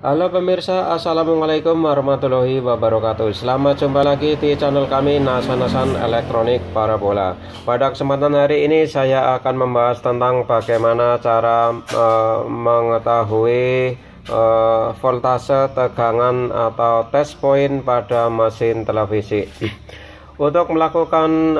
Halo pemirsa, assalamualaikum warahmatullahi wabarakatuh. Selamat jumpa lagi di channel kami Nasan-Nasan Elektronik Parabola. Pada kesempatan hari ini saya akan membahas tentang bagaimana cara mengetahui voltase, tegangan atau test point pada mesin televisi. Untuk melakukan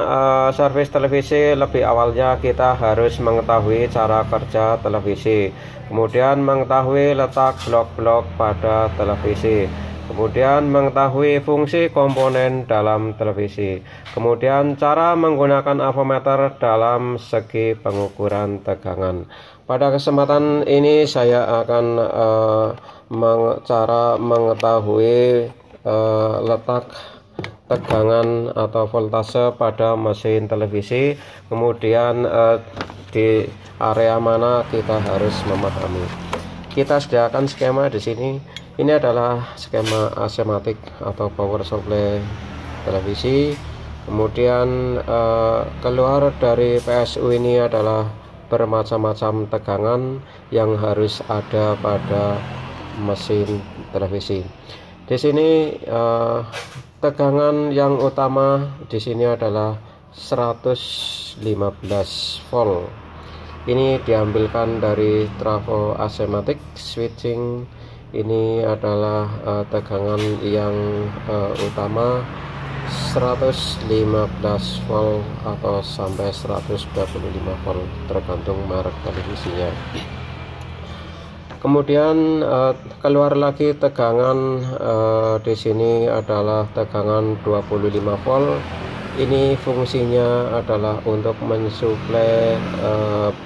servis televisi lebih awalnya kita harus mengetahui cara kerja televisi, kemudian mengetahui letak blok-blok pada televisi, kemudian mengetahui fungsi komponen dalam televisi, kemudian cara menggunakan avometer dalam segi pengukuran tegangan. Pada kesempatan ini saya akan cara mengetahui letak tegangan atau voltase pada mesin televisi, kemudian di area mana kita harus memahami. Kita sediakan skema di sini. Ini adalah skema asematik atau power supply televisi. Kemudian keluar dari PSU ini adalah bermacam-macam tegangan yang harus ada pada mesin televisi. Di sini tegangan yang utama di sini adalah 115 volt. Ini diambilkan dari trafo asematik switching. Ini adalah tegangan yang utama 115 volt atau sampai 125 volt tergantung merek televisinya. Kemudian keluar lagi tegangan di sini adalah tegangan 25 volt. Ini fungsinya adalah untuk mensuplai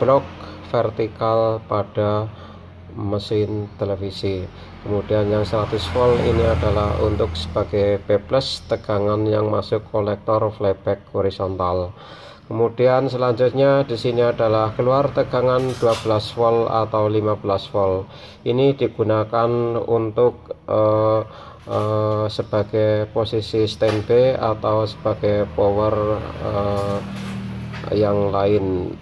blok vertikal pada mesin televisi. Kemudian yang 100 volt ini adalah untuk sebagai B+ tegangan yang masuk kolektor flyback horizontal. Kemudian selanjutnya di sini adalah keluar tegangan 12 volt atau 15 volt. Ini digunakan untuk sebagai posisi standby atau sebagai power yang lain.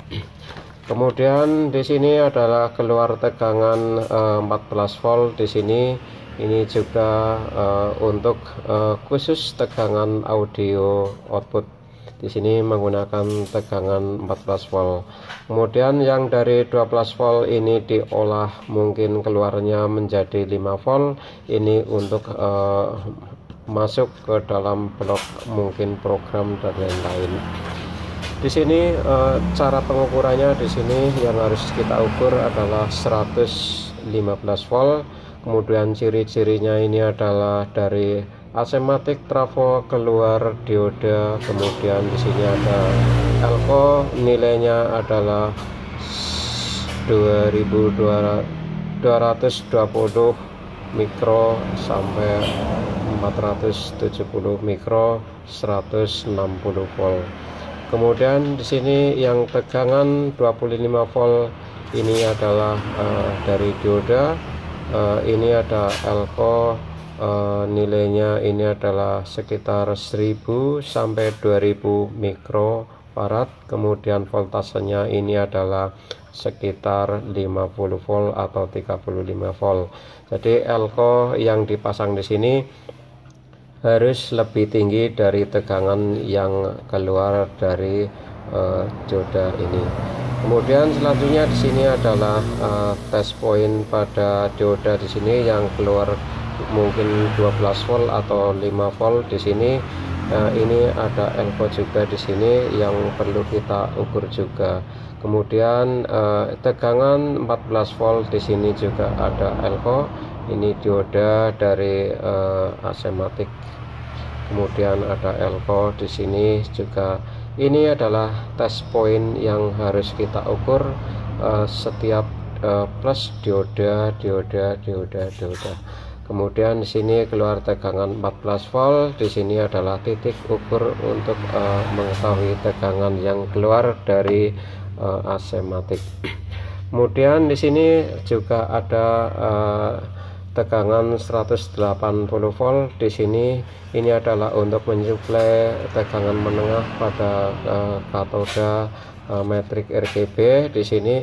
Kemudian di sini adalah keluar tegangan 14 volt di sini. Ini juga untuk khusus tegangan audio output. Di sini menggunakan tegangan 14 volt. Kemudian yang dari 12 volt ini diolah mungkin keluarnya menjadi 5 volt. Ini untuk masuk ke dalam blok mungkin program dan lain-lain. Di sini cara pengukurannya di sini yang harus kita ukur adalah 115 volt. Kemudian ciri-cirinya ini adalah dari asematik trafo keluar dioda, kemudian di sini ada elko, nilainya adalah 2220 mikro sampai 470 mikro 160 volt. Kemudian di sini yang tegangan 25 volt ini adalah dari dioda. Ini ada elko, nilainya ini adalah sekitar 1000 sampai 2000 mikrofarad. Kemudian voltasenya ini adalah sekitar 50 volt atau 35 volt. Jadi elko yang dipasang di sini harus lebih tinggi dari tegangan yang keluar dari dioda ini. Kemudian selanjutnya di sini adalah test point pada dioda di sini yang keluar mungkin 12 volt atau 5 volt di sini. Ini ada elko juga di sini yang perlu kita ukur juga. Kemudian tegangan 14 volt di sini juga ada elko. Ini dioda dari asematik. Kemudian ada elko di sini juga. Ini adalah test point yang harus kita ukur setiap plus dioda. Kemudian di sini keluar tegangan 14 volt. Di sini adalah titik ukur untuk mengetahui tegangan yang keluar dari asematik. Kemudian di sini juga ada tegangan 180 volt. Di sini ini adalah untuk mensuplai tegangan menengah pada katoda metrik RGB. Di sini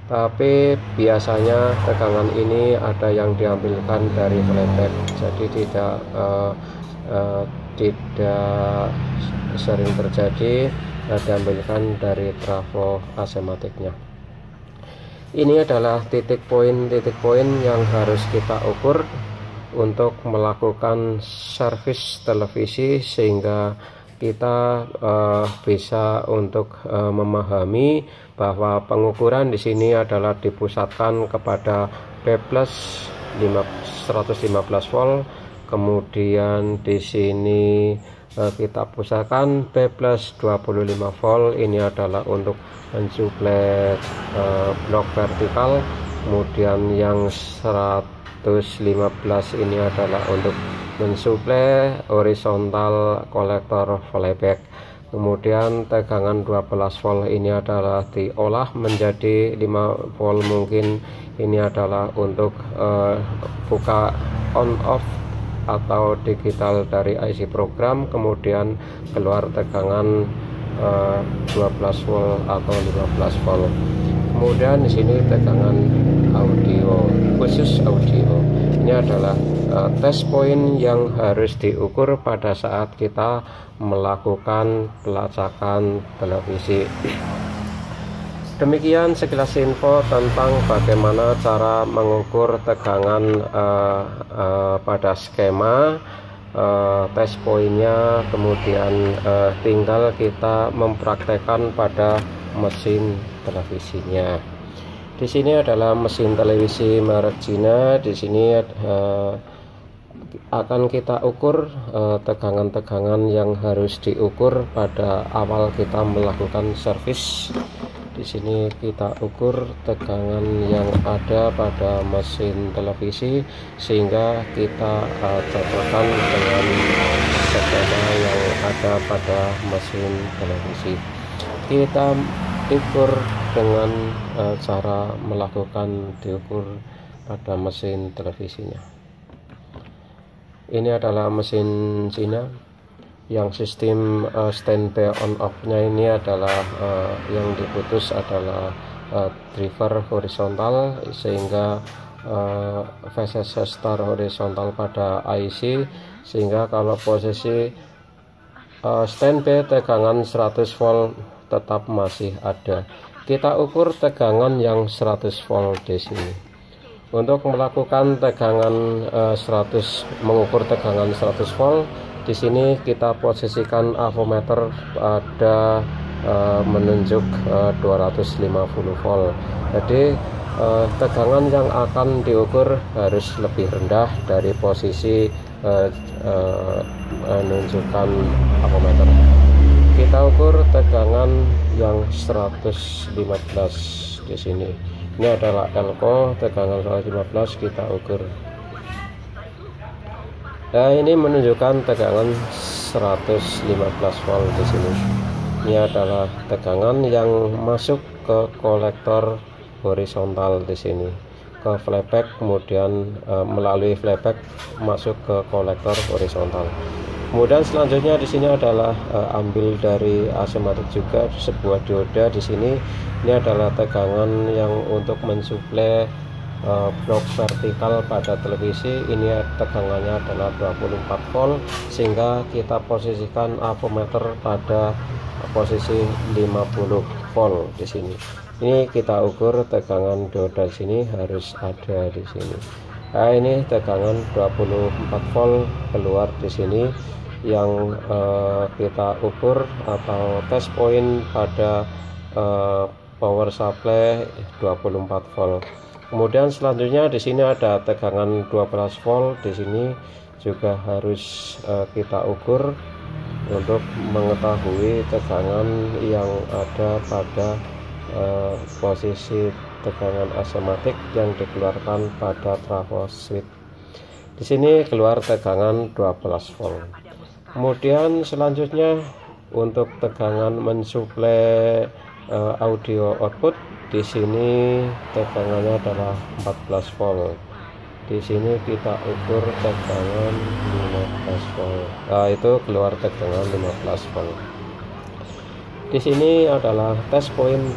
tapi biasanya tegangan ini ada yang diambilkan dari flyback, jadi tidak sering terjadi diambilkan dari trafo asematiknya. Ini adalah titik poin yang harus kita ukur untuk melakukan servis televisi, sehingga kita bisa untuk memahami bahwa pengukuran di sini adalah dipusatkan kepada P+ 115 volt, kemudian di sini kita pusatkan P+ 25 volt. Ini adalah untuk mensuplai blok vertikal, kemudian yang 115 ini adalah untuk mensuplai horizontal kolektor flyback. Kemudian tegangan 12 volt ini adalah diolah menjadi 5 volt. Mungkin ini adalah untuk buka on off atau digital dari IC program, kemudian keluar tegangan 12 volt atau 15 volt. Kemudian di sini tegangan audio, khusus audio. Ini adalah test point yang harus diukur pada saat kita melakukan pelacakan televisi. Demikian sekilas info tentang bagaimana cara mengukur tegangan pada skema, test pointnya, kemudian tinggal kita mempraktekkan pada mesin televisinya. Di sini adalah mesin televisi merek Cina. Di sini akan kita ukur tegangan-tegangan yang harus diukur pada awal kita melakukan servis. Di sini kita ukur tegangan yang ada pada mesin televisi, sehingga kita cocokkan dengan skema yang ada pada mesin televisi. Kita ukur dengan cara melakukan diukur pada mesin televisinya. Ini adalah mesin Cina yang sistem standby on off nya ini adalah yang diputus adalah driver horizontal, sehingga phase start horizontal pada IC, sehingga kalau posisi standby tegangan 100 volt tetap masih ada. Kita ukur tegangan yang 100 volt di sini. Untuk melakukan tegangan mengukur tegangan 100 volt, di sini kita posisikan avometer pada menunjuk 250 volt. Jadi tegangan yang akan diukur harus lebih rendah dari posisi menunjukkan avometer. Kita ukur tegangan yang 115 di sini. Ini adalah elko, tegangan 115 kita ukur. Nah, ini menunjukkan tegangan 115 volt di sini. Ini adalah tegangan yang masuk ke kolektor horizontal di sini, ke flyback, kemudian melalui flyback masuk ke kolektor horizontal. Kemudian selanjutnya di sini adalah ambil dari asematik juga sebuah dioda di sini. Ini adalah tegangan yang untuk mensuplai blok vertikal pada televisi. Ini tegangannya adalah 24 volt, sehingga kita posisikan avometer pada posisi 50 volt di sini. Ini kita ukur tegangan dioda di sini harus ada di sini. Nah, ini tegangan 24 volt keluar di sini yang kita ukur atau test point pada power supply 24 volt. Kemudian selanjutnya di sini ada tegangan 12 volt, di sini juga harus kita ukur untuk mengetahui tegangan yang ada pada posisi tegangan asematik yang dikeluarkan pada trafo switch. Di sini keluar tegangan 12 volt. Kemudian selanjutnya untuk tegangan mensuplai audio output, di sini tegangannya adalah 14 volt. Di sini kita ukur tegangan 15 volt. Nah, itu keluar tegangan 15 volt. Di sini adalah test point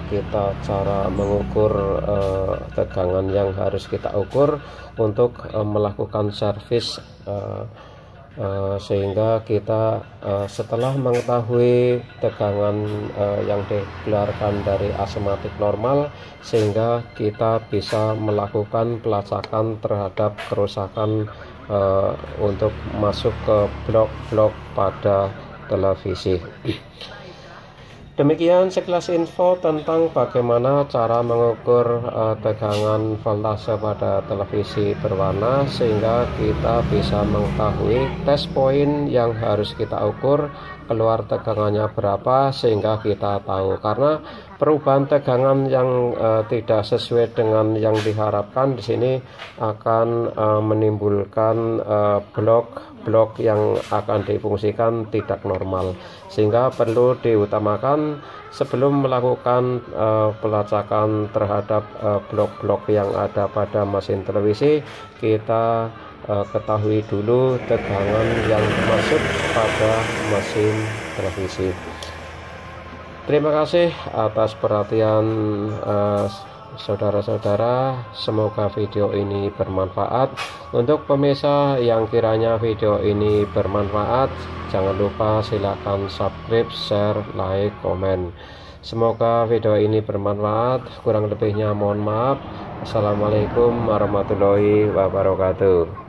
kita cara mengukur tegangan yang harus kita ukur untuk melakukan servis, sehingga kita setelah mengetahui tegangan yang dikeluarkan dari asematik normal, sehingga kita bisa melakukan pelacakan terhadap kerusakan untuk masuk ke blok-blok pada televisi. Demikian sekilas info tentang bagaimana cara mengukur tegangan voltase pada televisi berwarna, sehingga kita bisa mengetahui test point yang harus kita ukur, keluar tegangannya berapa, sehingga kita tahu. Karena perubahan tegangan yang tidak sesuai dengan yang diharapkan di sini akan menimbulkan blok yang akan difungsikan tidak normal, sehingga perlu diutamakan sebelum melakukan pelacakan terhadap blok-blok yang ada pada mesin televisi, kita ketahui dulu tegangan yang masuk pada mesin televisi. Terima kasih atas perhatian saudara-saudara, semoga video ini bermanfaat. Untuk pemirsa yang kiranya video ini bermanfaat, jangan lupa silakan subscribe, share, like, komen. Semoga video ini bermanfaat, kurang lebihnya mohon maaf. Assalamualaikum warahmatullahi wabarakatuh.